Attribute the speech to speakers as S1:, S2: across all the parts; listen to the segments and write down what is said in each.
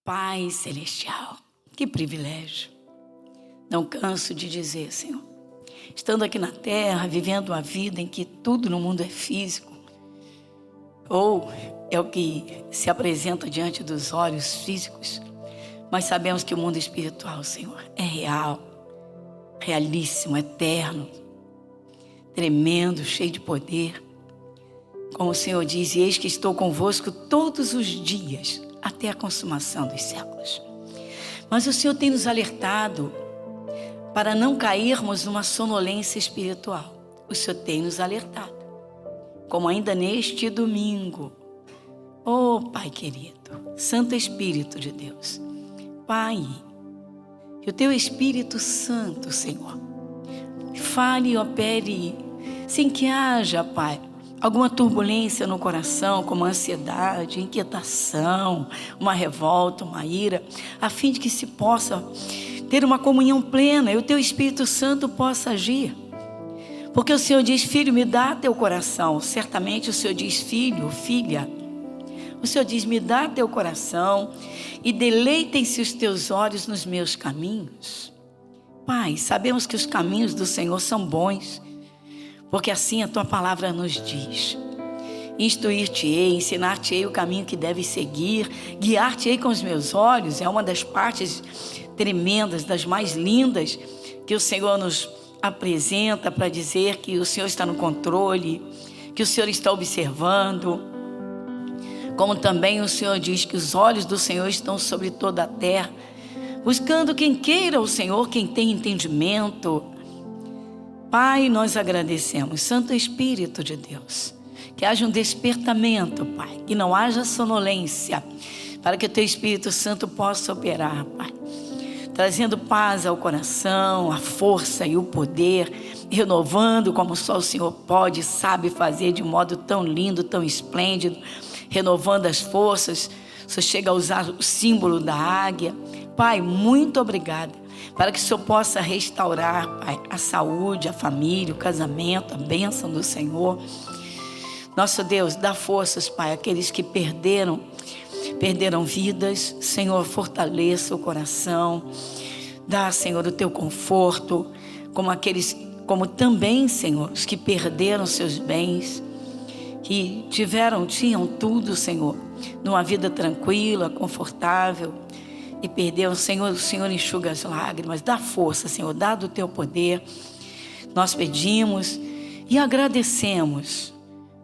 S1: Pai Celestial, que privilégio. Não canso de dizer, Senhor, estando aqui na terra, vivendo uma vida em que tudo no mundo é físico, ou é o que se apresenta diante dos olhos físicos, mas sabemos que o mundo espiritual, Senhor, é real, realíssimo, eterno, tremendo, cheio de poder. Como o Senhor diz, eis que estou convosco todos os dias, até a consumação dos séculos. Mas o Senhor tem nos alertado para não cairmos numa sonolência espiritual. O Senhor tem nos alertado, como ainda neste domingo. Oh, Pai querido, Santo Espírito de Deus, Pai, que o Teu Espírito Santo, Senhor, fale e opere, sem que haja, Pai, alguma turbulência no coração, como ansiedade, inquietação, uma revolta, uma ira, a fim de que se possa ter uma comunhão plena e o Teu Espírito Santo possa agir. Porque o Senhor diz, filho, me dá teu coração. Certamente o Senhor diz, filho, filha. O Senhor diz, me dá teu coração e deleitem-se os teus olhos nos meus caminhos. Pai, sabemos que os caminhos do Senhor são bons, porque assim a tua palavra nos diz. Instruir-te-ei, ensinar-te-ei o caminho que deves seguir, guiar-te-ei com os meus olhos. É uma das partes tremendas, das mais lindas, que o Senhor nos apresenta para dizer que o Senhor está no controle, que o Senhor está observando. Como também o Senhor diz que os olhos do Senhor estão sobre toda a terra, buscando quem queira o Senhor, quem tem entendimento. Pai, nós agradecemos, Santo Espírito de Deus, que haja um despertamento, Pai, que não haja sonolência, para que o Teu Espírito Santo possa operar, Pai, trazendo paz ao coração, a força e o poder, renovando como só o Senhor pode, sabe fazer de modo tão lindo, tão esplêndido, renovando as forças. O Senhor chega a usar o símbolo da águia. Pai, muito obrigada, para que o Senhor possa restaurar, Pai, a saúde, a família, o casamento, a bênção do Senhor. Nosso Deus, dá forças, Pai, àqueles que perderam vidas. Senhor, fortaleça o coração. Dá, Senhor, o Teu conforto, como também, Senhor, os que perderam seus bens, que tinham tudo, Senhor, numa vida tranquila, confortável, e perderam, Senhor, o Senhor enxuga as lágrimas. Dá força, Senhor, dá do Teu poder. Nós pedimos e agradecemos,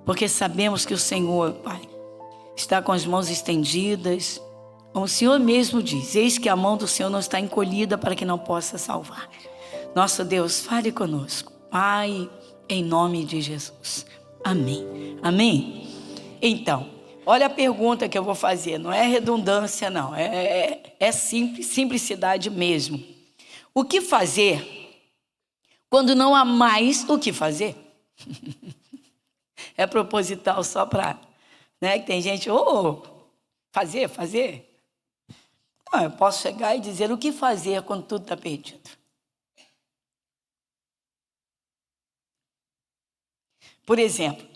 S1: porque sabemos que o Senhor, Pai, está com as mãos estendidas. Como o Senhor mesmo diz, eis que a mão do Senhor não está encolhida para que não possa salvar. Nosso Deus, fale conosco, Pai, em nome de Jesus. Amém. Amém? Então, olha a pergunta que eu vou fazer. Não é redundância, não. É simplicidade mesmo. O que fazer quando não há mais o que fazer? É proposital só para... Né? Que tem gente, fazer. Não, eu posso chegar e dizer o que fazer quando tudo está perdido. Por exemplo,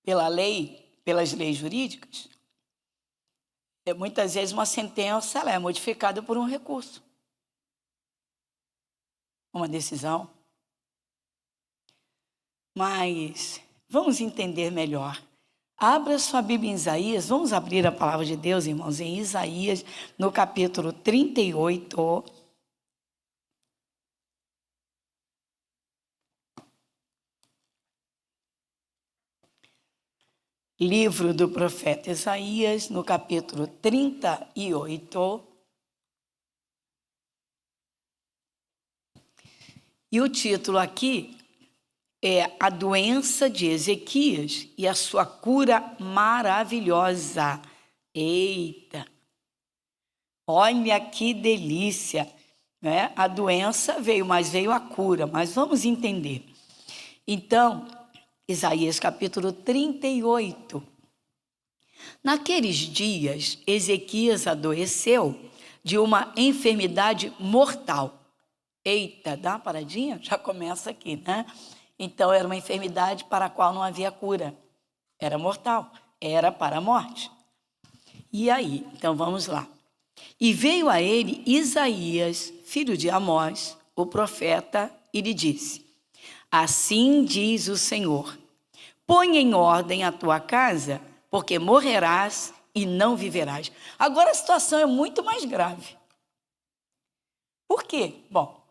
S1: pelas leis jurídicas, muitas vezes uma sentença ela é modificada por um recurso, uma decisão. Mas vamos entender melhor. Abra sua Bíblia em Isaías. Vamos abrir a palavra de Deus, irmãos, em Isaías, no capítulo 38. Livro do profeta Isaías, no capítulo 38. E o título aqui é A Doença de Ezequias e a Sua Cura Maravilhosa. Eita! Olha que delícia! Né? A doença veio, mas veio a cura. Mas vamos entender. Então, Isaías capítulo 38. Naqueles dias, Ezequias adoeceu de uma enfermidade mortal. Eita, dá uma paradinha? Já começa aqui, né? Então, era uma enfermidade para a qual não havia cura. Era mortal. era para a morte. E aí? Então vamos lá. E veio a ele Isaías, filho de Amós, o profeta, e lhe disse: assim diz o Senhor, põe em ordem a tua casa, porque morrerás e não viverás. Agora a situação é muito mais grave. Por quê? Bom,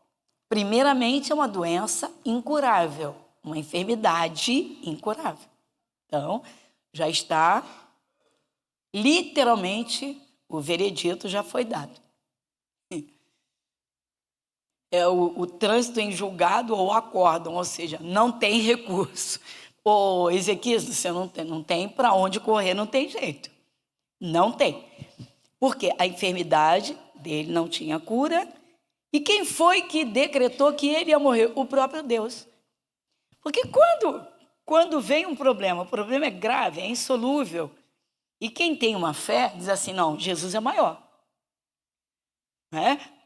S1: primeiramente é uma doença incurável, uma enfermidade incurável. Então, já está, literalmente, o veredito já foi dado. É o trânsito em julgado ou acórdão, ou seja, não tem recurso. Ô, Ezequias, você não tem para onde correr, não tem jeito. Não tem. Porque a enfermidade dele não tinha cura. E quem foi que decretou que ele ia morrer? O próprio Deus. Porque quando vem um problema, o problema é grave, é insolúvel, e quem tem uma fé diz assim, não, Jesus é maior.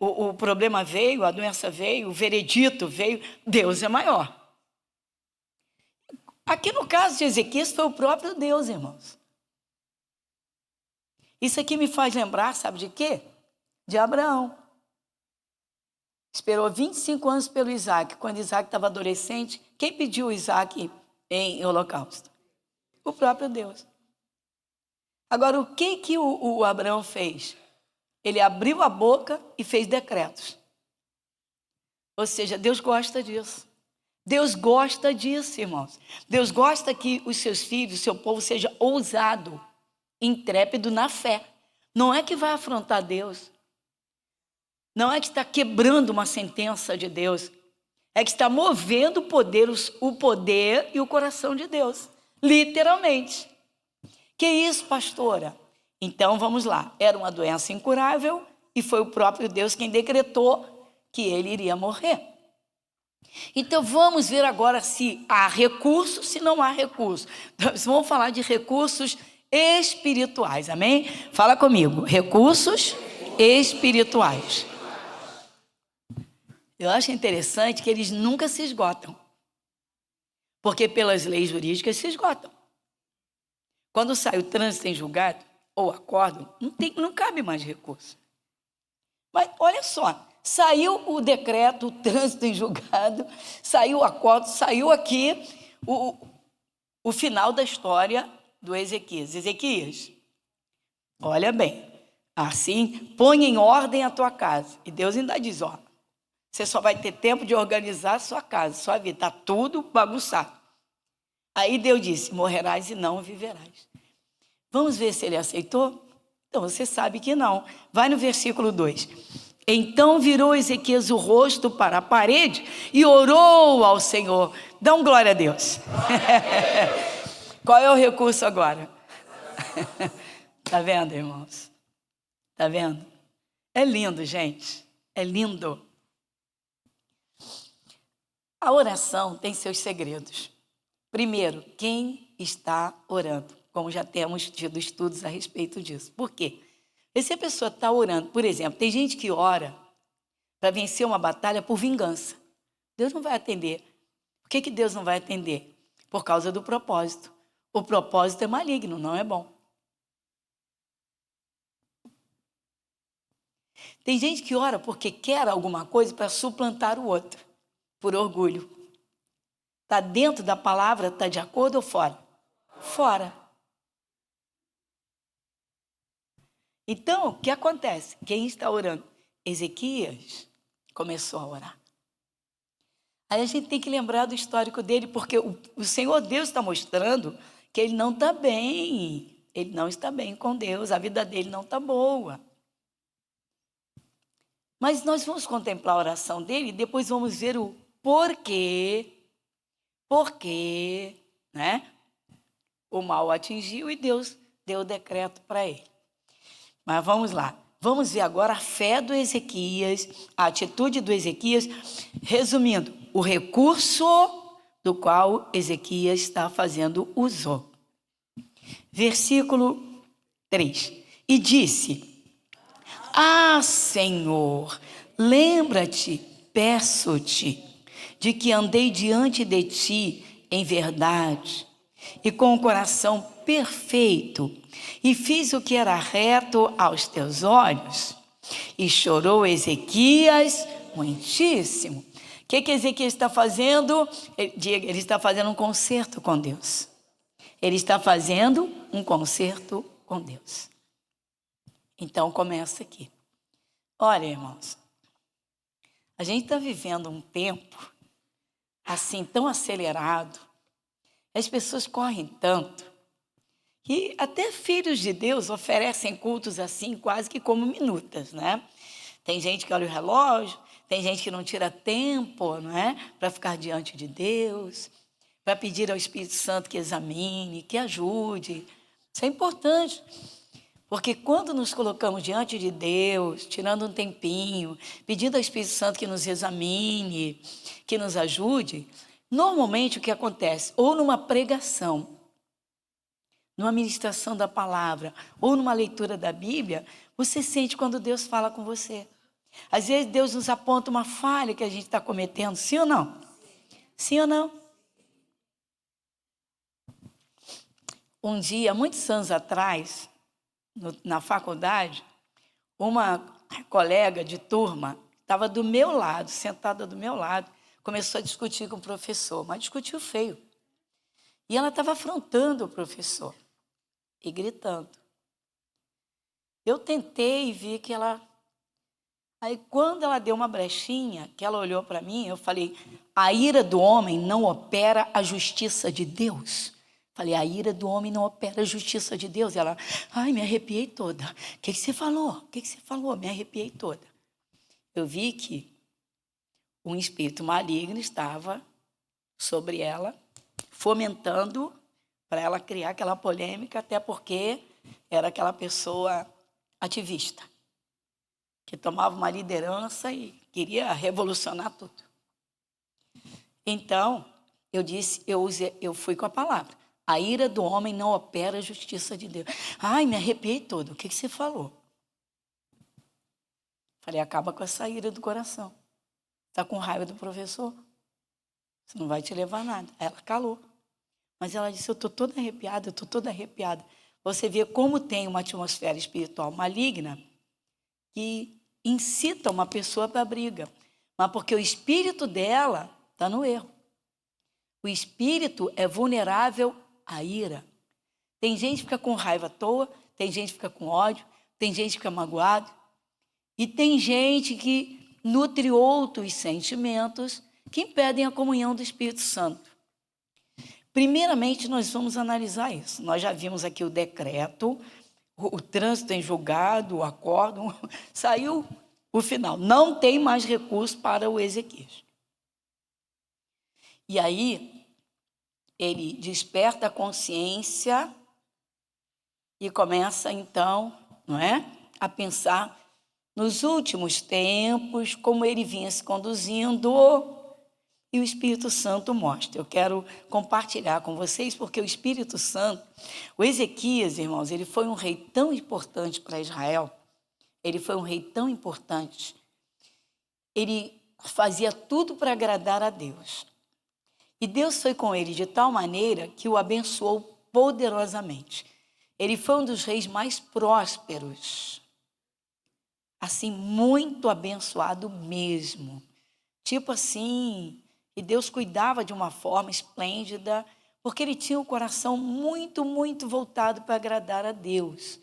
S1: O problema veio, a doença veio, o veredito veio, Deus é maior. Aqui no caso de Ezequias foi o próprio Deus, irmãos. Isso aqui me faz lembrar, sabe de quê? De Abraão. Esperou 25 anos pelo Isaac. Quando Isaac estava adolescente, quem pediu Isaac em holocausto? O próprio Deus. Agora, o que o Abraão fez? Ele abriu a boca e fez decretos. Ou seja, Deus gosta disso. Deus gosta disso, irmãos. Deus gosta que os seus filhos, o seu povo seja ousado, intrépido na fé. Não é que vai afrontar Deus. Não é que está quebrando uma sentença de Deus. É que está movendo o poder e o coração de Deus. Literalmente. Que isso, pastora? Então, vamos lá. Era uma doença incurável e foi o próprio Deus quem decretou que ele iria morrer. Então, vamos ver agora se há recurso, se não há recurso. Então, vamos falar de recursos espirituais, amém? Fala comigo. Recursos espirituais. Eu acho interessante que eles nunca se esgotam. Porque pelas leis jurídicas se esgotam. Quando sai o trânsito em julgado, ou acórdão, não cabe mais recurso. Mas olha só, saiu o decreto, o trânsito em julgado, saiu o acórdão, saiu aqui o final da história do Ezequias. Ezequias, olha bem, assim, põe em ordem a tua casa. E Deus ainda diz, ó, você só vai ter tempo de organizar a sua casa, sua vida, está tudo bagunçado. Aí Deus disse, morrerás e não viverás. Vamos ver se ele aceitou? Então, você sabe que não. Vai no versículo 2. Então virou Ezequias o rosto para a parede e orou ao Senhor. Dá um glória a Deus. Qual é o recurso agora? Tá vendo, irmãos? Tá vendo? É lindo, gente. É lindo. A oração tem seus segredos. Primeiro, quem está orando? Como já temos tido estudos a respeito disso. Por quê? E se a pessoa está orando, por exemplo, tem gente que ora para vencer uma batalha por vingança. Deus não vai atender. Por que Deus não vai atender? Por causa do propósito. O propósito é maligno, não é bom. Tem gente que ora porque quer alguma coisa para suplantar o outro, por orgulho. Está dentro da palavra, está de acordo ou fora? Fora. Então, o que acontece? Quem está orando? Ezequias começou a orar. Aí a gente tem que lembrar do histórico dele, porque o Senhor Deus está mostrando que ele não está bem. Ele não está bem com Deus, a vida dele não está boa. Mas nós vamos contemplar a oração dele e depois vamos ver o porquê, né? O mal atingiu e Deus deu o decreto para ele. Mas vamos lá. Vamos ver agora a fé do Ezequias, a atitude do Ezequias. Resumindo, o recurso do qual Ezequias está fazendo uso. Versículo 3. E disse, Senhor, lembra-te, peço-te, de que andei diante de ti em verdade e com o coração perfeito, e fiz o que era reto aos teus olhos. E chorou Ezequias muitíssimo. O que Ezequias está fazendo? Ele está fazendo um concerto com Deus. Ele está fazendo um concerto com Deus. Então começa aqui. Olha, irmãos, a gente está vivendo um tempo assim tão acelerado, as pessoas correm tanto, que até filhos de Deus oferecem cultos assim, quase que como minutas, né? Tem gente que olha o relógio, tem gente que não tira tempo, não é? Para ficar diante de Deus, para pedir ao Espírito Santo que examine, que ajude. Isso é importante, porque quando nos colocamos diante de Deus, tirando um tempinho, pedindo ao Espírito Santo que nos examine, que nos ajude, normalmente o que acontece, ou numa pregação, numa ministração da palavra, ou numa leitura da Bíblia, você sente quando Deus fala com você. Às vezes Deus nos aponta uma falha que a gente está cometendo, sim ou não? Sim ou não? Um dia, muitos anos atrás, na faculdade, uma colega de turma estava do meu lado, sentada do meu lado, começou a discutir com o professor, mas discutiu feio. E ela estava afrontando o professor e gritando. Eu tentei e vi que ela... Aí, quando ela deu uma brechinha, que ela olhou para mim, eu falei, a ira do homem não opera a justiça de Deus. Falei, a ira do homem não opera a justiça de Deus. Ela, ai, me arrepiei toda. O que você falou? O que você falou? Me arrepiei toda. Eu vi que um espírito maligno estava sobre ela, fomentando para ela criar aquela polêmica, até porque era aquela pessoa ativista, que tomava uma liderança e queria revolucionar tudo. Então, eu fui com a palavra. A ira do homem não opera a justiça de Deus. Ai, me arrepiei todo. O que você falou? Falei, acaba com essa ira do coração. Está com raiva do professor? Isso não vai te levar a nada. Ela calou. Mas ela disse, eu estou toda arrepiada, eu estou toda arrepiada. Você vê como tem uma atmosfera espiritual maligna que incita uma pessoa para a briga. Mas porque o espírito dela está no erro. O espírito é vulnerável à ira. Tem gente que fica com raiva à toa, tem gente que fica com ódio, tem gente que fica magoado. E tem gente que nutre outros sentimentos que impedem a comunhão do Espírito Santo. Primeiramente, nós vamos analisar isso. Nós já vimos aqui o decreto, o trânsito em julgado, o acórdão, saiu o final. Não tem mais recurso para o Ezequias. E aí, ele desperta a consciência e começa, então, não é, a pensar nos últimos tempos, como ele vinha se conduzindo, e o Espírito Santo mostra. Eu quero compartilhar com vocês, porque o Espírito Santo, o Ezequias, irmãos, ele foi um rei tão importante para Israel, ele foi um rei tão importante, ele fazia tudo para agradar a Deus. E Deus foi com ele de tal maneira que o abençoou poderosamente. Ele foi um dos reis mais prósperos, assim, muito abençoado mesmo. Tipo assim, e Deus cuidava de uma forma esplêndida, porque ele tinha um coração muito, muito voltado para agradar a Deus.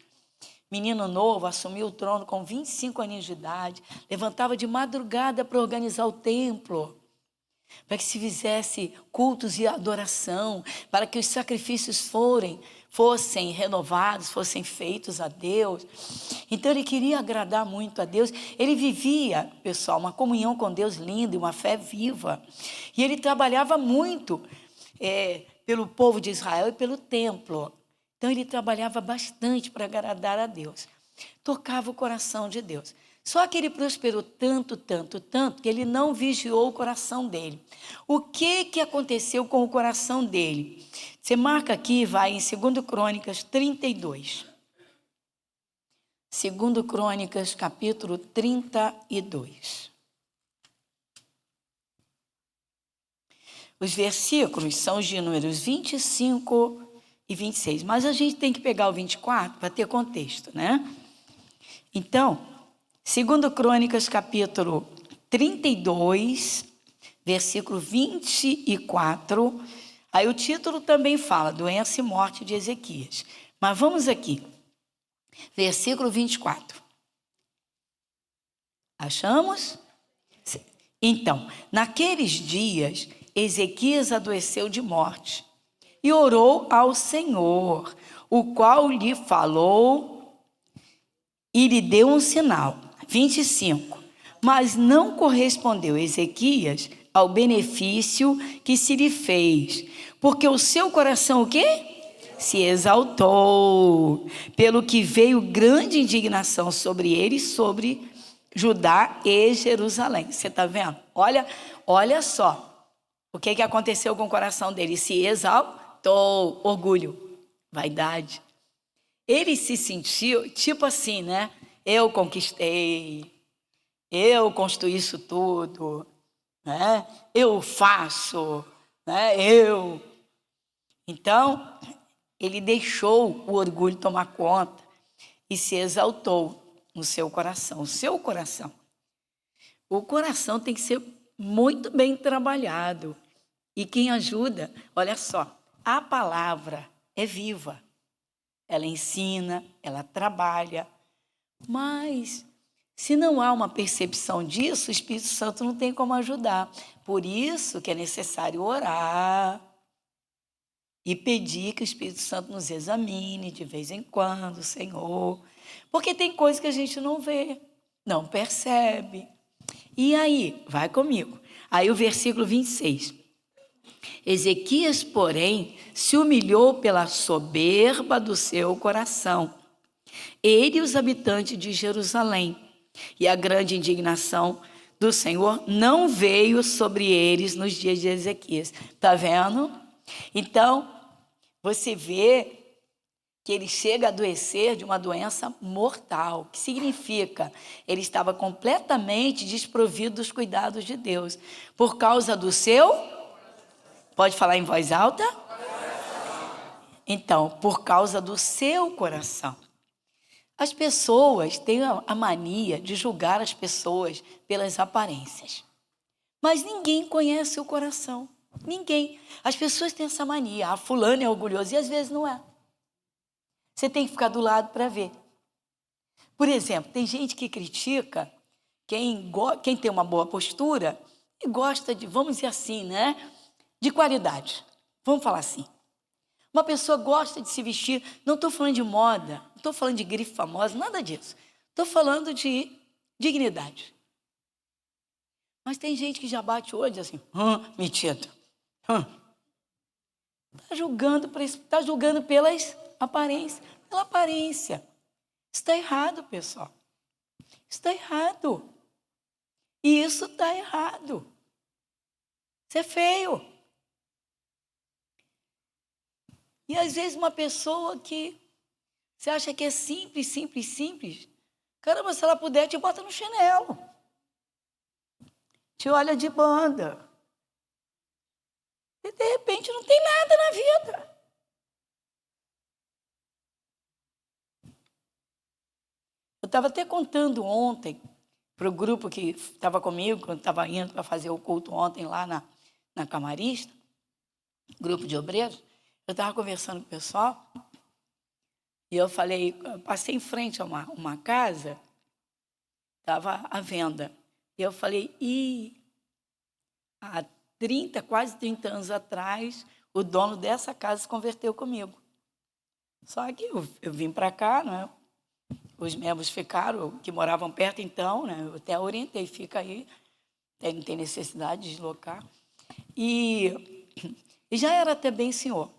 S1: Menino novo, assumiu o trono com 25 anos de idade, levantava de madrugada para organizar o templo, para que se fizesse cultos e adoração, para que os sacrifícios fossem renovados, fossem feitos a Deus. Então ele queria agradar muito a Deus. Ele vivia, pessoal, uma comunhão com Deus linda e uma fé viva. E ele trabalhava muito pelo povo de Israel e pelo templo. Então ele trabalhava bastante para agradar a Deus. Tocava o coração de Deus. Só que ele prosperou tanto, tanto, tanto, que ele não vigiou o coração dele. O que aconteceu com o coração dele? Você marca aqui, vai em 2 Crônicas 32. 2 Crônicas, capítulo 32. Os versículos são os de números 25 e 26, mas a gente tem que pegar o 24 para ter contexto, né? Então, segundo Crônicas, capítulo 32, versículo 24, aí o título também fala, doença e morte de Ezequias. Mas vamos aqui, versículo 24. Achamos? Então, naqueles dias, Ezequias adoeceu de morte e orou ao Senhor, o qual lhe falou e lhe deu um sinal. 25. Mas não correspondeu Ezequias ao benefício que se lhe fez, porque o seu coração o quê? Se exaltou, pelo que veio grande indignação sobre ele e sobre Judá e Jerusalém. Você está vendo? Olha só o que aconteceu com o coração dele. Se exaltou, orgulho, vaidade. Ele se sentiu tipo assim, né? Eu conquistei, eu construí isso tudo, né? Eu faço, né? Então, ele deixou o orgulho tomar conta e se exaltou no seu coração. O seu coração. O coração tem que ser muito bem trabalhado. E quem ajuda, olha só, a palavra é viva. Ela ensina, ela trabalha. Mas, se não há uma percepção disso, o Espírito Santo não tem como ajudar. Por isso que é necessário orar e pedir que o Espírito Santo nos examine de vez em quando, Senhor. Porque tem coisas que a gente não vê, não percebe. E aí, vai comigo. Aí o versículo 26. Ezequias, porém, se humilhou pela soberba do seu coração. Ele e os habitantes de Jerusalém. E a grande indignação do Senhor não veio sobre eles nos dias de Ezequias. Está vendo? Então, você vê que ele chega a adoecer de uma doença mortal, que significa ele estava completamente desprovido dos cuidados de Deus, por causa do seu, pode falar em voz alta? Então, por causa do seu coração. As pessoas têm a mania de julgar as pessoas pelas aparências, mas ninguém conhece o coração, ninguém. As pessoas têm essa mania, fulano é orgulhoso, e às vezes não é. Você tem que ficar do lado para ver. Por exemplo, tem gente que critica quem tem uma boa postura e gosta de, vamos dizer assim, né? De qualidade. Vamos falar assim. Uma pessoa gosta de se vestir, não estou falando de moda, não estou falando de grife famosa, nada disso. Estou falando de dignidade. Mas tem gente que já bate o olho e diz assim, metido. Está julgando pelas aparências, pela aparência. Está errado, pessoal. Está errado. E isso está errado. Isso é feio. E às vezes uma pessoa que você acha que é simples. Caramba, se ela puder, te bota no chinelo. Te olha de banda. E de repente não tem nada na vida. Eu estava até contando ontem para o grupo que estava comigo, quando estava indo para fazer o culto ontem lá na Camarista, grupo de obreiros. Eu estava conversando com o pessoal e eu falei, passei em frente a uma casa, estava à venda. E eu falei, há quase 30 anos atrás, o dono dessa casa se converteu comigo. Só que eu vim para cá, né? Os membros ficaram, que moravam perto então, né? Eu até orientei, fica aí, não tem necessidade de deslocar. E já era até bem senhor.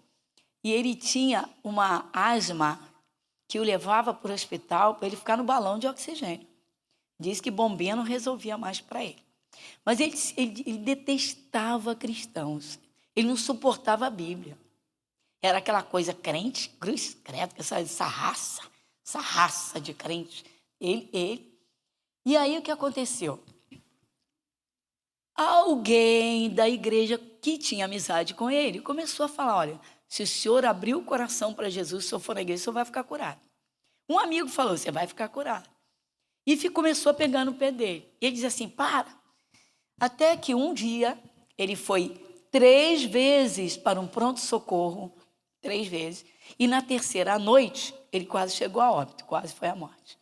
S1: E ele tinha uma asma que o levava para o hospital para ele ficar no balão de oxigênio. Diz que bombinha não resolvia mais para ele. Mas ele detestava cristãos. Ele não suportava a Bíblia. Era aquela coisa crente, cruz, credo, essa raça de crentes. Ele. E aí o que aconteceu? alguém da igreja que tinha amizade com ele começou a falar: olha, se o senhor abrir o coração para Jesus, se o senhor for na igreja, o senhor vai ficar curado. Um amigo falou: você vai ficar curado. E começou a pegar no pé dele. Ele dizia assim: para. Até que um dia ele foi 3 vezes para um pronto-socorro, 3 vezes, e na terceira à noite ele quase chegou a óbito, quase foi à morte.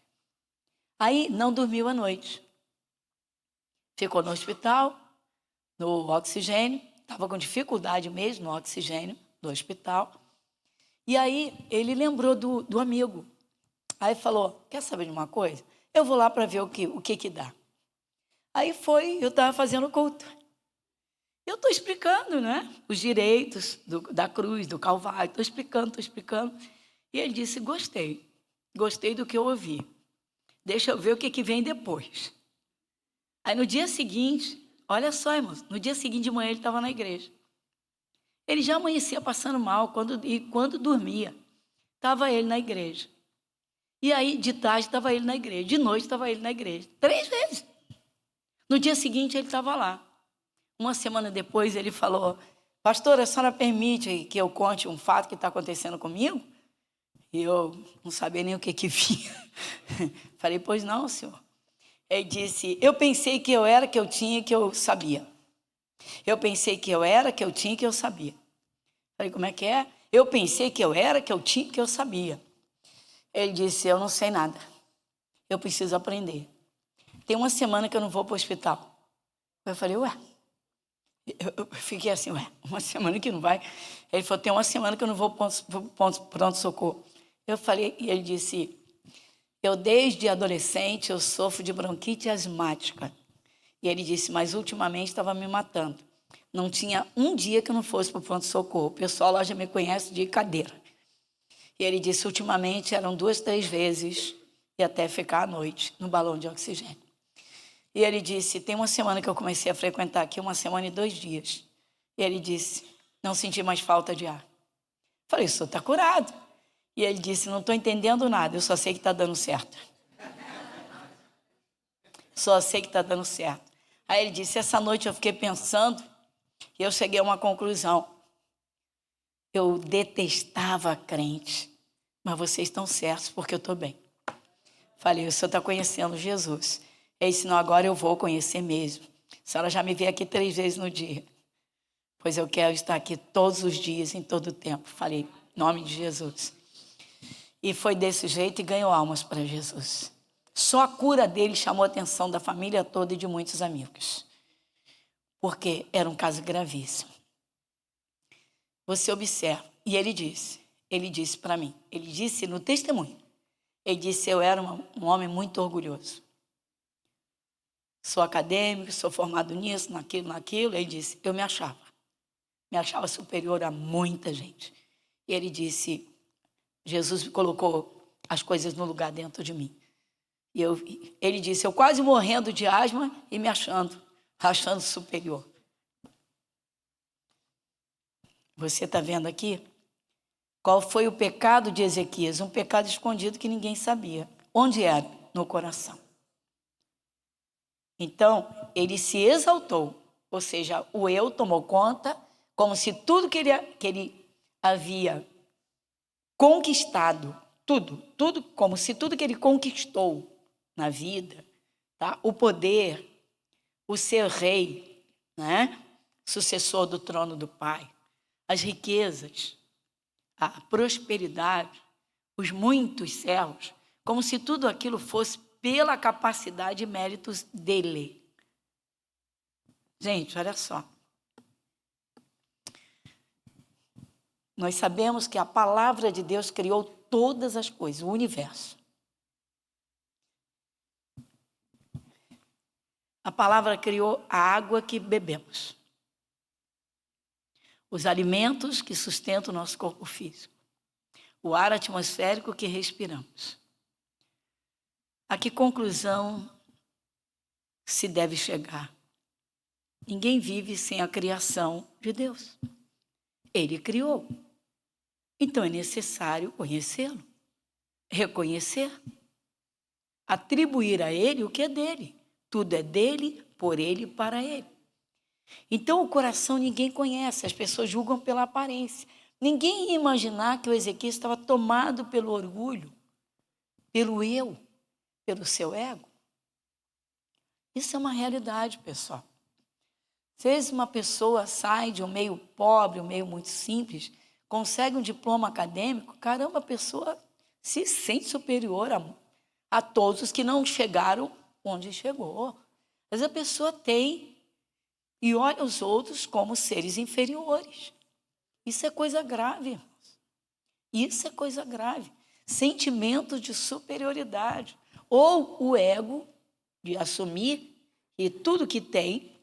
S1: Aí não dormiu à noite. Ficou no hospital, no oxigênio, estava com dificuldade mesmo no oxigênio do hospital. E aí ele lembrou do amigo. Aí falou: quer saber de uma coisa? Eu vou lá para ver o que dá. Aí eu estava fazendo culto. Eu estou explicando, né? Os direitos da cruz, do Calvário. Estou explicando. E ele disse: gostei do que eu ouvi. Deixa eu ver o que vem depois. Aí no dia seguinte, olha só, irmãos, no dia seguinte de manhã ele estava na igreja. Ele já amanhecia passando mal, quando dormia, estava ele na igreja. E aí, de tarde, estava ele na igreja. De noite, estava ele na igreja. 3 vezes. No dia seguinte, ele estava lá. Uma semana depois, ele falou: pastora, a senhora permite que eu conte um fato que está acontecendo comigo? E eu não sabia nem o que vinha. Falei: pois não, senhor. Ele disse: eu pensei que eu era, que eu tinha, que eu sabia. Eu pensei que eu era, que eu tinha, que eu sabia. Falei: como é que é? Eu pensei que eu era, que eu tinha, que eu sabia. Ele disse: eu não sei nada. Eu preciso aprender. Tem uma semana que eu não vou para o hospital. Eu falei: ué? Eu fiquei assim: ué, uma semana que não vai? Ele falou: tem uma semana que eu não vou para o pronto-socorro. Eu falei, e ele disse: eu desde adolescente eu sofro de bronquite asmática. E ele disse: mas ultimamente estava me matando. Não tinha um dia que eu não fosse para o pronto-socorro. O pessoal lá já me conhece de cadeira. E ele disse: ultimamente eram 2, 3 vezes e até ficar à noite no balão de oxigênio. E ele disse: tem uma semana que eu comecei a frequentar aqui, 1 semana e 2 dias. E ele disse: não senti mais falta de ar. Falei: o senhor está curado. E ele disse: não estou entendendo nada, eu só sei que está dando certo. Só sei que está dando certo. Aí ele disse: essa noite eu fiquei pensando e eu cheguei a uma conclusão. Eu detestava crente, mas vocês estão certos porque eu estou bem. Falei: o senhor está conhecendo Jesus. Ele disse: não, agora eu vou conhecer mesmo. A senhora já me vê aqui 3 vezes no dia. Pois eu quero estar aqui todos os dias, em todo o tempo. Falei: em nome de Jesus. E foi desse jeito e ganhou almas para Jesus. Só a cura dele chamou a atenção da família toda e de muitos amigos. Porque era um caso gravíssimo. Você observa. E ele disse para mim, ele disse no testemunho, ele disse: eu era um homem muito orgulhoso. Sou acadêmico, sou formado nisso, naquilo. Ele disse: eu me achava superior a muita gente. E ele disse: Jesus colocou as coisas no lugar dentro de mim. E ele disse: eu quase morrendo de asma e me achando superior. Você está vendo aqui? Qual foi o pecado de Ezequias? Um pecado escondido que ninguém sabia. Onde era? No coração. Então, ele se exaltou, ou seja, o eu tomou conta, como se tudo que ele havia conquistado, tudo, como se tudo que ele conquistou na vida, tá? O poder, o ser rei, né? Sucessor do trono do Pai, as riquezas, a prosperidade, os muitos servos, como se tudo aquilo fosse pela capacidade e méritos dele. Gente, olha só. Nós sabemos que a palavra de Deus criou todas as coisas, o universo. A palavra criou a água que bebemos, os alimentos que sustentam o nosso corpo físico, o ar atmosférico que respiramos. A que conclusão se deve chegar? Ninguém vive sem a criação de Deus. Ele criou. Então é necessário conhecê-lo, reconhecer, atribuir a ele o que é dele. Tudo é dele, por ele e para ele. Então, o coração ninguém conhece, as pessoas julgam pela aparência. Ninguém ia imaginar que o Ezequias estava tomado pelo orgulho, pelo eu, pelo seu ego. Isso é uma realidade, pessoal. Às vezes uma pessoa sai de um meio pobre, um meio muito simples, consegue um diploma acadêmico, caramba, a pessoa se sente superior a todos os que não chegaram onde chegou. Mas a pessoa tem e olha os outros como seres inferiores. Isso é coisa grave, irmãos. Isso é coisa grave. Sentimento de superioridade. Ou o ego de assumir que tudo que tem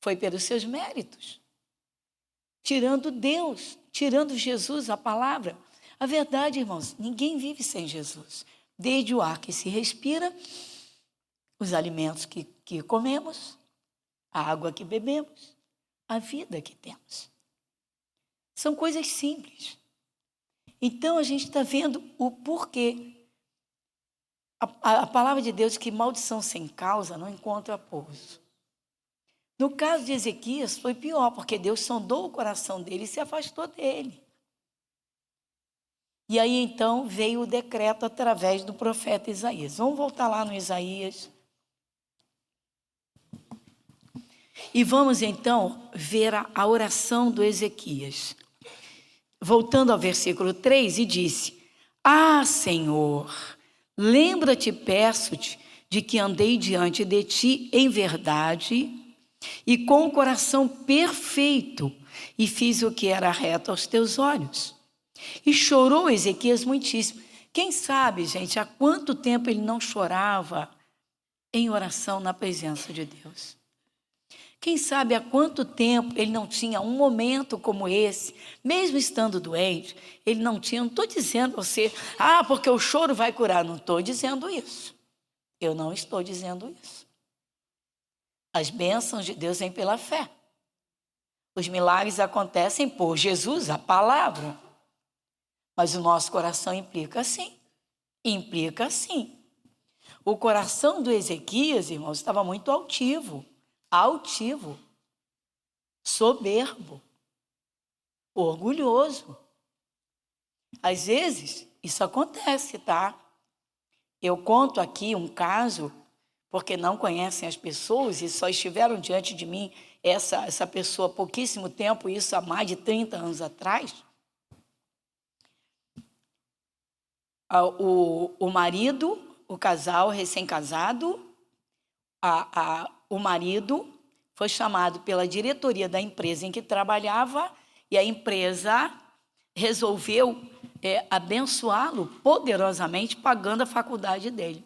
S1: foi pelos seus méritos. Tirando Deus, tirando Jesus, a palavra. A verdade, irmãos, ninguém vive sem Jesus. Desde o ar que se respira, os alimentos que comemos, a água que bebemos, a vida que temos. São coisas simples. Então, a gente está vendo o porquê. A palavra de Deus diz que maldição sem causa não encontra pouso. No caso de Ezequias, foi pior, porque Deus sondou o coração dele e se afastou dele. E aí, então, veio o decreto através do profeta Isaías. Vamos voltar lá no Isaías. E vamos, então, ver a oração do Ezequias. Voltando ao versículo 3, e disse: Ah, Senhor, lembra-te, peço-te, de que andei diante de ti em verdade e com o coração perfeito, e fiz o que era reto aos teus olhos. E chorou Ezequias muitíssimo. Quem sabe, gente, há quanto tempo ele não chorava em oração na presença de Deus? Quem sabe há quanto tempo ele não tinha um momento como esse, mesmo estando doente, ele não tinha, não estou dizendo a você, porque o choro vai curar, não estou dizendo isso. Eu não estou dizendo isso. As bênçãos de Deus vêm pela fé. Os milagres acontecem por Jesus, a palavra. Mas o nosso coração implica sim. Implica sim. O coração do Ezequias, irmãos, estava muito altivo, soberbo, orgulhoso. Às vezes, isso acontece, tá? Eu conto aqui um caso, porque não conhecem as pessoas e só estiveram diante de mim essa pessoa há pouquíssimo tempo, isso há mais de 30 anos atrás. O marido, o casal recém-casado, o marido foi chamado pela diretoria da empresa em que trabalhava e a empresa resolveu abençoá-lo poderosamente, pagando a faculdade dele.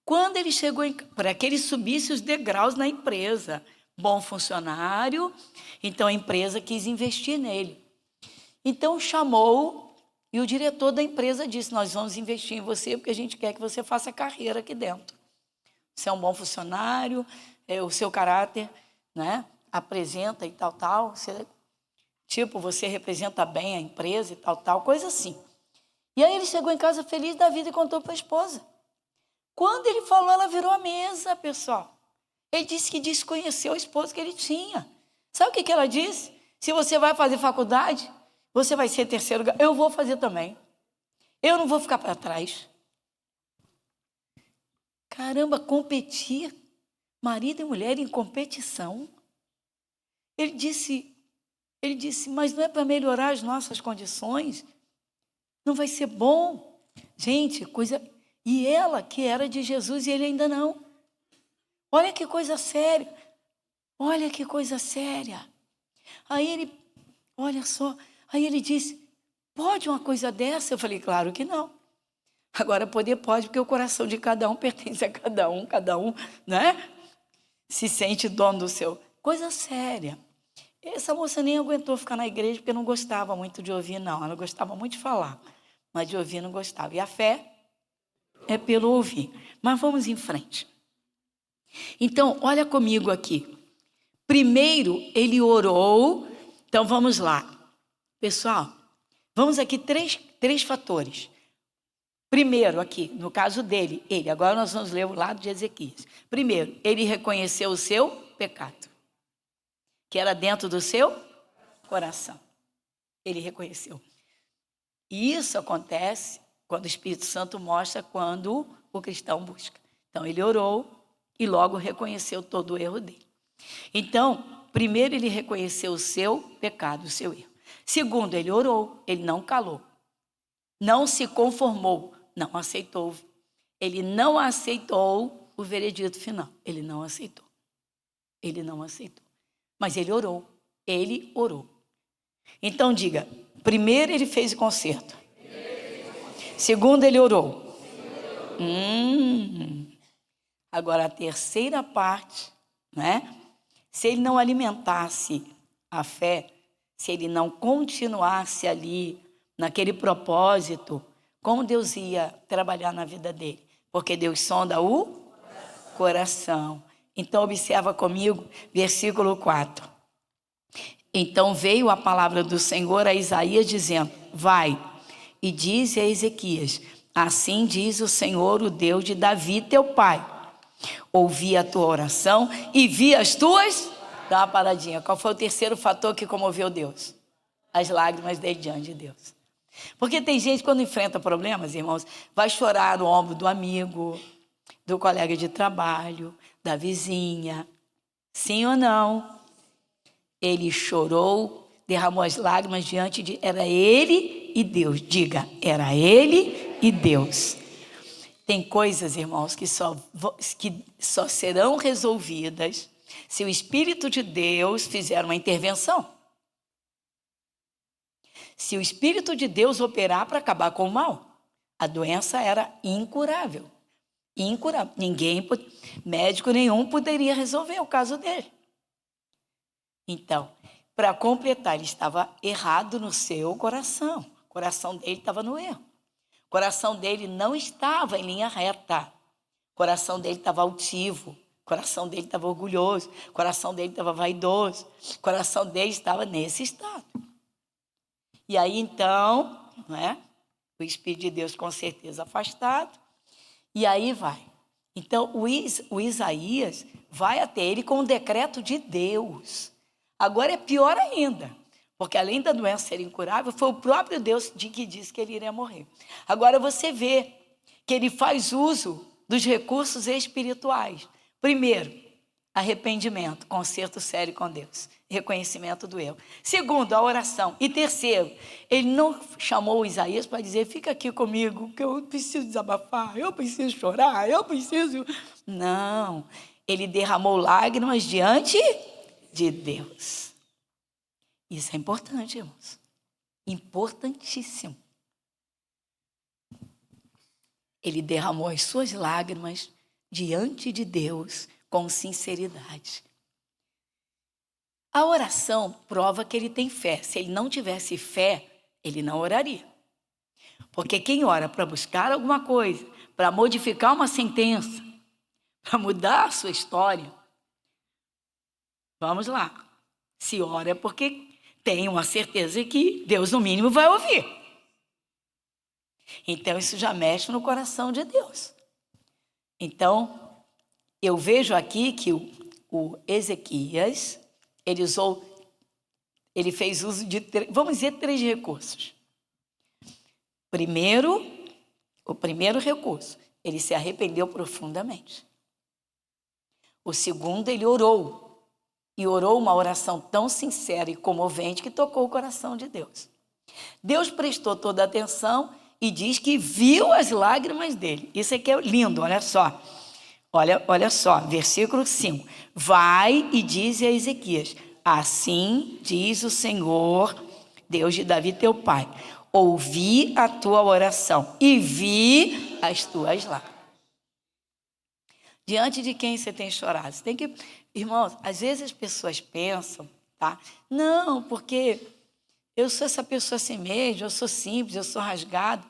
S1: Quando ele chegou para que ele subisse os degraus na empresa, bom funcionário, então a empresa quis investir nele. Então chamou e o diretor da empresa disse: nós vamos investir em você porque a gente quer que você faça carreira aqui dentro. Você é um bom funcionário, o seu caráter, né, apresenta e tal, você representa bem a empresa e tal, coisa assim. E aí ele chegou em casa feliz da vida e contou para a esposa. Quando ele falou, ela virou a mesa, pessoal. Ele disse que desconheceu a esposa que ele tinha. Sabe o que ela disse? Se você vai fazer faculdade, você vai ser terceiro lugar. Eu vou fazer também. Eu não vou ficar para trás. Caramba, competir. Marido e mulher em competição. Ele disse, mas não é para melhorar as nossas condições? Não vai ser bom? Gente, coisa... E ela, que era de Jesus, e ele ainda não. Olha que coisa séria. Olha que coisa séria. Aí ele, olha só, aí ele disse: pode uma coisa dessa? Eu falei: claro que não. Agora poder pode, porque o coração de cada um pertence a cada um, né? Se sente dono do seu. Coisa séria. Essa moça nem aguentou ficar na igreja, porque não gostava muito de ouvir, não. Ela gostava muito de falar, mas de ouvir não gostava. E a fé é pelo ouvir. Mas vamos em frente. Então, olha comigo aqui. Primeiro, ele orou. Então, vamos lá. Pessoal, vamos aqui três fatores. Primeiro, aqui, no caso dele, agora nós vamos ler o lado de Ezequias. Primeiro, ele reconheceu o seu pecado. que era dentro do seu coração. Ele reconheceu. E isso acontece quando o Espírito Santo mostra quando o cristão busca. Então, ele orou e logo reconheceu todo o erro dele. Então, primeiro ele reconheceu o seu pecado, o seu erro. Segundo, ele orou, ele não calou. Não se conformou, não aceitou. Ele não aceitou o veredito final. Ele não aceitou. Ele não aceitou. Mas ele orou. Ele orou. Então diga, primeiro ele fez o conserto. Segundo, ele orou. Agora a terceira parte, né? Se ele não alimentasse a fé, se ele não continuasse ali, naquele propósito, como Deus ia trabalhar na vida dele? Porque Deus sonda o coração. Então, observa comigo, versículo 4. Então veio a palavra do Senhor a Isaías, dizendo: vai e dize a Ezequias: assim diz o Senhor, o Deus de Davi, teu pai. Ouvi a tua oração e vi as tuas... Dá uma paradinha. Qual foi o terceiro fator que comoveu Deus? As lágrimas dele diante de Deus. Porque tem gente, quando enfrenta problemas, irmãos, vai chorar no ombro do amigo, do colega de trabalho, da vizinha. Sim ou não? Ele chorou, derramou as lágrimas diante de... Era ele e Deus. Diga, era ele e Deus. Tem coisas, irmãos, que só serão resolvidas se o Espírito de Deus fizer uma intervenção. Se o Espírito de Deus operar para acabar com o mal. A doença era incurável. Incurável. Médico nenhum poderia resolver o caso dele. Então, para completar, ele estava errado no seu coração. O coração dele estava no erro. O coração dele não estava em linha reta. O coração dele estava altivo. O coração dele estava orgulhoso. O coração dele estava vaidoso. O coração dele estava nesse estado. E aí, então, né, o Espírito de Deus com certeza afastado. E aí vai. Então, o Isaías vai até ele com o decreto de Deus. Agora é pior ainda, porque além da doença ser incurável, foi o próprio Deus que disse que ele iria morrer. Agora você vê que ele faz uso dos recursos espirituais. Primeiro, arrependimento, conserto sério com Deus, reconhecimento do erro. Segundo, a oração. E terceiro, ele não chamou Isaías para dizer: fica aqui comigo, que eu preciso desabafar, eu preciso chorar, eu preciso... Não, ele derramou lágrimas diante de Deus. Isso é importante, irmãos. Importantíssimo. Ele derramou as suas lágrimas diante de Deus com sinceridade. A oração prova que ele tem fé. Se ele não tivesse fé, ele não oraria. Porque quem ora para buscar alguma coisa, para modificar uma sentença, para mudar a sua história, vamos lá. Se ora é porque tem uma certeza que Deus, no mínimo, vai ouvir. Então, isso já mexe no coração de Deus. Então, eu vejo aqui que o Ezequias, ele fez uso de, vamos dizer, 3 recursos. Primeiro, o primeiro recurso, ele se arrependeu profundamente. O segundo, ele orou. E orou uma oração tão sincera e comovente que tocou o coração de Deus. Deus prestou toda a atenção e diz que viu as lágrimas dele. Isso aqui é lindo, olha só. Olha só, versículo 5. Vai e diz a Ezequias: assim diz o Senhor, Deus de Davi teu pai: ouvi a tua oração e vi as tuas lágrimas. Diante de quem você tem chorado? Você tem que... Irmãos, às vezes as pessoas pensam, tá? Não, porque eu sou essa pessoa assim mesmo, eu sou simples, eu sou rasgado.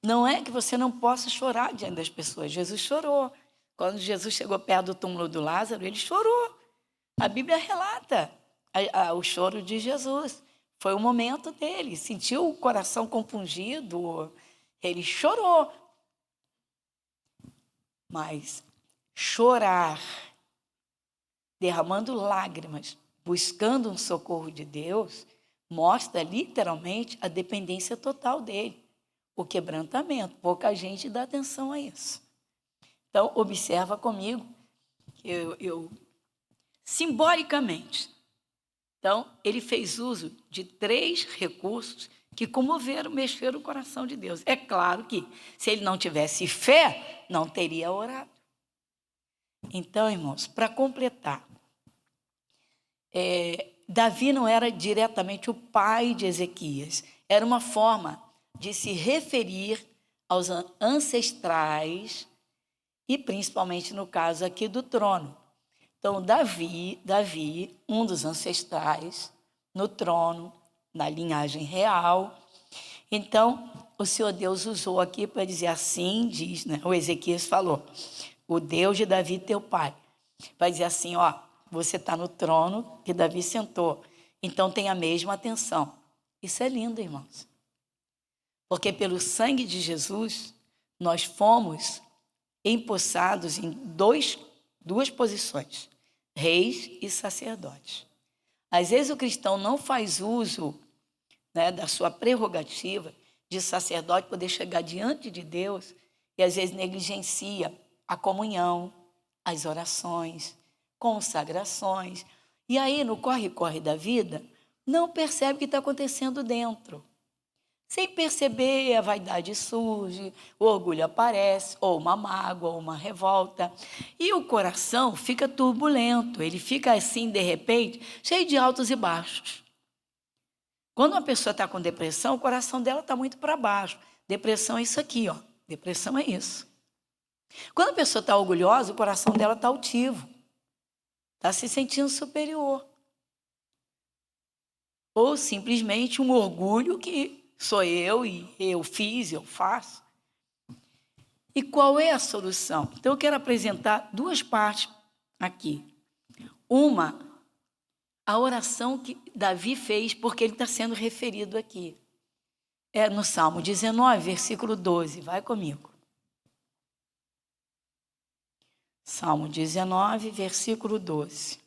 S1: Não é que você não possa chorar diante das pessoas. Jesus chorou. Quando Jesus chegou perto do túmulo do Lázaro, ele chorou. A Bíblia relata o choro de Jesus. Foi o momento dele. Sentiu o coração compungido. Ele chorou. Mas chorar, derramando lágrimas, buscando um socorro de Deus, mostra literalmente a dependência total dele, o quebrantamento. Pouca gente dá atenção a isso. Então, observa comigo, simbolicamente. Então, ele fez uso de 3 recursos que comoveram, mexeram o coração de Deus. É claro que, se ele não tivesse fé, não teria orado. Então, irmãos, para completar, Davi não era diretamente o pai de Ezequias, era uma forma de se referir aos ancestrais e principalmente no caso aqui do trono. Então, Davi, um dos ancestrais no trono, na linhagem real. Então, o Senhor Deus usou aqui para dizer assim, diz, né? O Ezequias falou, o Deus de Davi, teu pai, vai dizer assim, ó, você está no trono que Davi sentou, então tem a mesma atenção. Isso é lindo, irmãos. Porque pelo sangue de Jesus, nós fomos empossados em duas posições, reis e sacerdotes. Às vezes o cristão não faz uso, né, da sua prerrogativa de sacerdote poder chegar diante de Deus e às vezes negligencia a comunhão, as orações, consagrações. E aí, no corre-corre da vida, não percebe o que está acontecendo dentro. Sem perceber, a vaidade surge, o orgulho aparece, ou uma mágoa, ou uma revolta. E o coração fica turbulento, ele fica assim, de repente, cheio de altos e baixos. Quando uma pessoa está com depressão, o coração dela está muito para baixo. Depressão é isso aqui, ó. Depressão é isso. Quando a pessoa está orgulhosa, o coração dela está altivo. Está se sentindo superior. Ou simplesmente um orgulho que sou eu e eu fiz, eu faço. E qual é a solução? Então, eu quero apresentar 2 partes aqui. Uma, a oração que Davi fez, porque ele está sendo referido aqui. É no Salmo 19, versículo 12. Vai comigo. Salmo 19, versículo 12.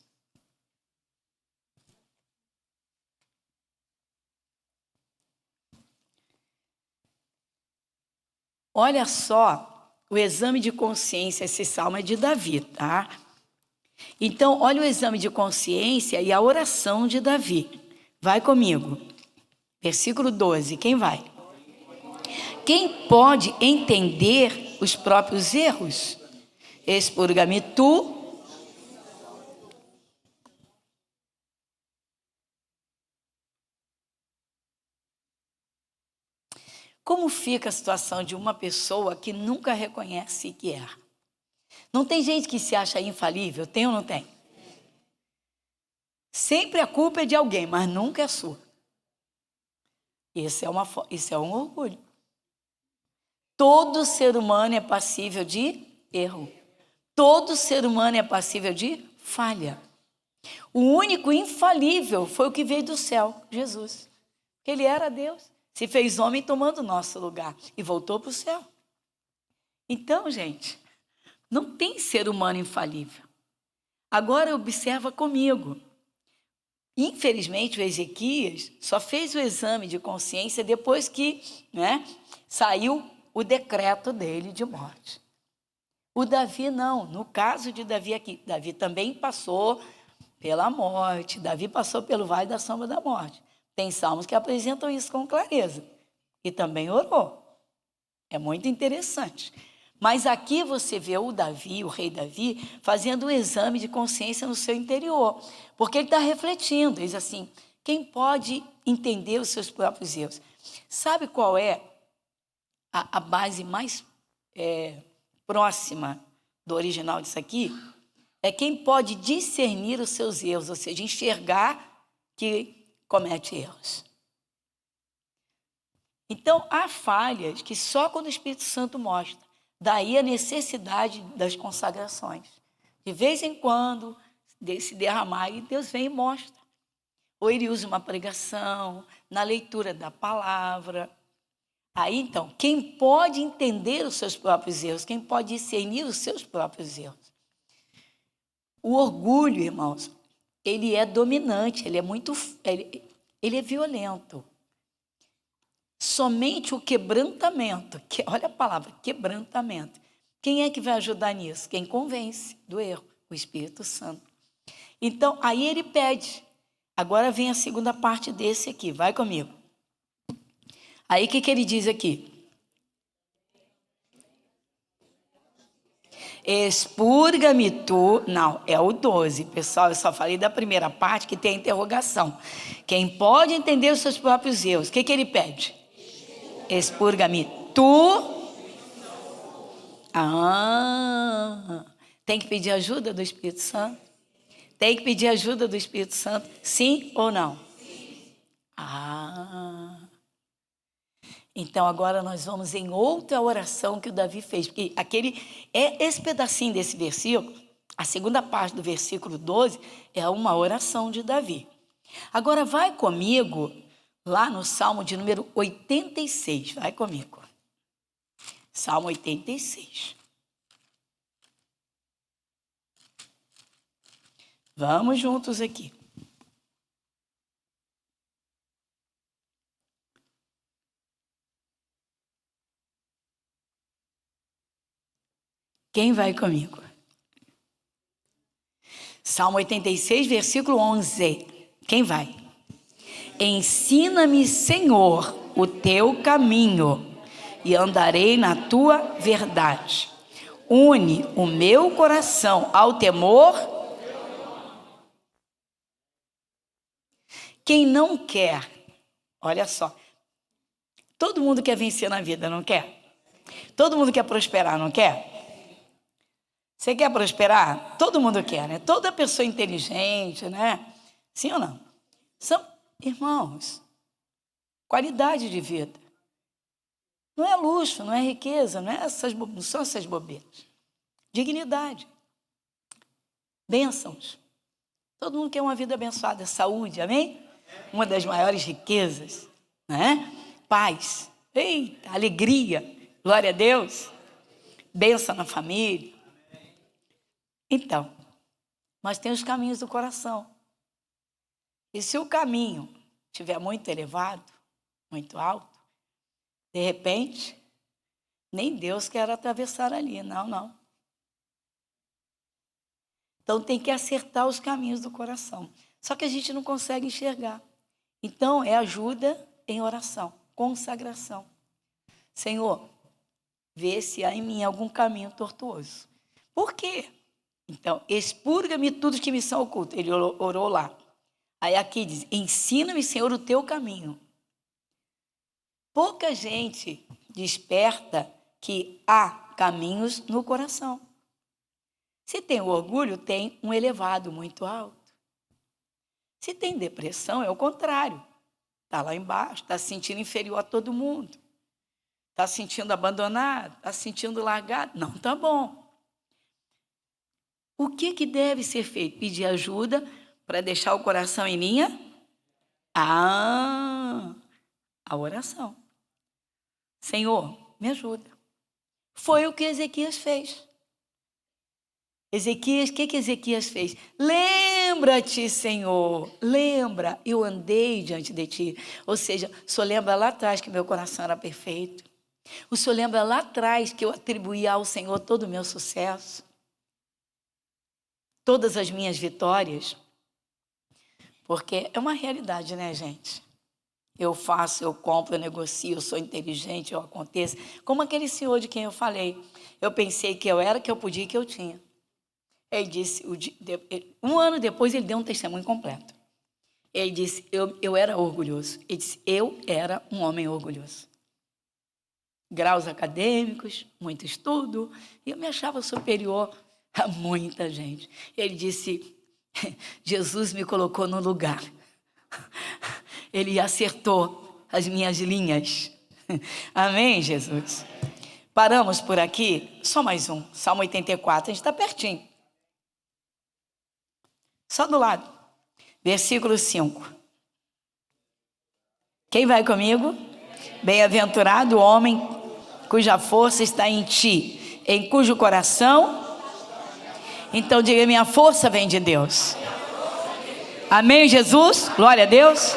S1: Olha só o exame de consciência, esse salmo é de Davi, tá? Então, olha o exame de consciência e a oração de Davi. Vai comigo. Versículo 12, quem vai? Quem pode entender os próprios erros? Expurga-me tu. Como fica a situação de uma pessoa que nunca reconhece que erra? Não tem gente que se acha infalível? Tem ou não tem? Sempre a culpa é de alguém, mas nunca é sua. Isso é um orgulho. Todo ser humano é passível de erro. Todo ser humano é passível de falha. O único infalível foi o que veio do céu, Jesus. Ele era Deus. Se fez homem tomando o nosso lugar e voltou para o céu. Então, gente, não tem ser humano infalível. Agora observa comigo. Infelizmente, o Ezequias só fez o exame de consciência depois que, né, saiu o decreto dele de morte. O Davi não. No caso de Davi aqui, Davi também passou pela morte. Davi passou pelo vale da sombra da morte. Tem salmos que apresentam isso com clareza. E também orou. É muito interessante. Mas aqui você vê o Davi, o rei Davi, fazendo um exame de consciência no seu interior. Porque ele está refletindo. Ele diz assim, quem pode entender os seus próprios erros? Sabe qual é a base mais próxima do original disso aqui? É quem pode discernir os seus erros, ou seja, enxergar que comete erros. Então, há falhas que só quando o Espírito Santo mostra. Daí a necessidade das consagrações. De vez em quando, se derramar, e Deus vem e mostra. Ou ele usa uma pregação, na leitura da palavra. Aí, então, quem pode entender os seus próprios erros, quem pode discernir os seus próprios erros? O orgulho, irmãos, ele é dominante, ele é violento. Somente o quebrantamento, olha a palavra, quebrantamento. Quem é que vai ajudar nisso? Quem convence do erro? O Espírito Santo. Então, aí ele pede. Agora vem a segunda parte desse aqui, vai comigo. Aí o que ele diz aqui? Expurga-me tu. Não, é o 12, pessoal. Eu só falei da primeira parte que tem a interrogação. Quem pode entender os seus próprios erros, o que ele pede? Expurga-me tu. Tem que pedir ajuda do Espírito Santo? Tem que pedir ajuda do Espírito Santo? Sim ou não? Sim. Então agora nós vamos em outra oração que o Davi fez, porque esse pedacinho desse versículo, a segunda parte do versículo 12, é uma oração de Davi. Agora vai comigo lá no Salmo de número 86, vai comigo. Salmo 86. Vamos juntos aqui. Quem vai comigo? Salmo 86, versículo 11. Quem vai? Ensina-me, Senhor, o teu caminho, e andarei na tua verdade. Une o meu coração ao temor. Quem não quer, olha só, todo mundo quer vencer na vida, não quer? Todo mundo quer prosperar, não quer? Você quer prosperar? Todo mundo quer, né? Toda pessoa inteligente, né? Sim ou não? São, irmãos, qualidade de vida. Não é luxo, não é riqueza, não são essas bobeiras. Dignidade. Bênçãos. Todo mundo quer uma vida abençoada, saúde, amém? Uma das maiores riquezas, né? Paz. Eita, alegria. Glória a Deus. Bênção na família. Então, mas tem os caminhos do coração. E se o caminho estiver muito elevado, muito alto, de repente, nem Deus quer atravessar ali, não. Então tem que acertar os caminhos do coração. Só que a gente não consegue enxergar. Então é ajuda em oração, consagração. Senhor, vê se há em mim algum caminho tortuoso. Por quê? Então, expurga-me tudo que me são ocultos. Ele orou lá. Aí aqui diz, ensina-me, Senhor, o teu caminho. Pouca gente desperta que há caminhos no coração. Se tem orgulho, tem um elevado muito alto. Se tem depressão, é o contrário. Está lá embaixo, está se sentindo inferior a todo mundo. Está se sentindo abandonado, está se sentindo largado. Não está bom. O que deve ser feito? Pedir ajuda para deixar o coração em linha? A oração. Senhor, me ajuda. Foi o que Ezequias fez. O que Ezequias fez? Lembra-te, Senhor, lembra, eu andei diante de ti. Ou seja, o Senhor lembra lá atrás que meu coração era perfeito. O Senhor lembra lá atrás que eu atribuía ao Senhor todo o meu sucesso, todas as minhas vitórias. Porque é uma realidade, né, gente? Eu faço, eu compro, eu negocio, eu sou inteligente, eu aconteço. Como aquele senhor de quem eu falei. Eu pensei que eu era, que eu podia e que eu tinha. Ele disse, um ano depois ele deu um testemunho completo. Ele disse, eu era orgulhoso. Ele disse, eu era um homem orgulhoso. Graus acadêmicos, muito estudo, e eu me achava superior a muita gente. Ele disse, Jesus me colocou no lugar. Ele acertou as minhas linhas. Amém, Jesus? Paramos por aqui. Só mais um. Salmo 84. A gente está pertinho. Só do lado. Versículo 5. Quem vai comigo? Bem-aventurado o homem cuja força está em ti, em cujo coração... Então diga, minha força vem de Deus. Amém, Jesus? Glória a Deus.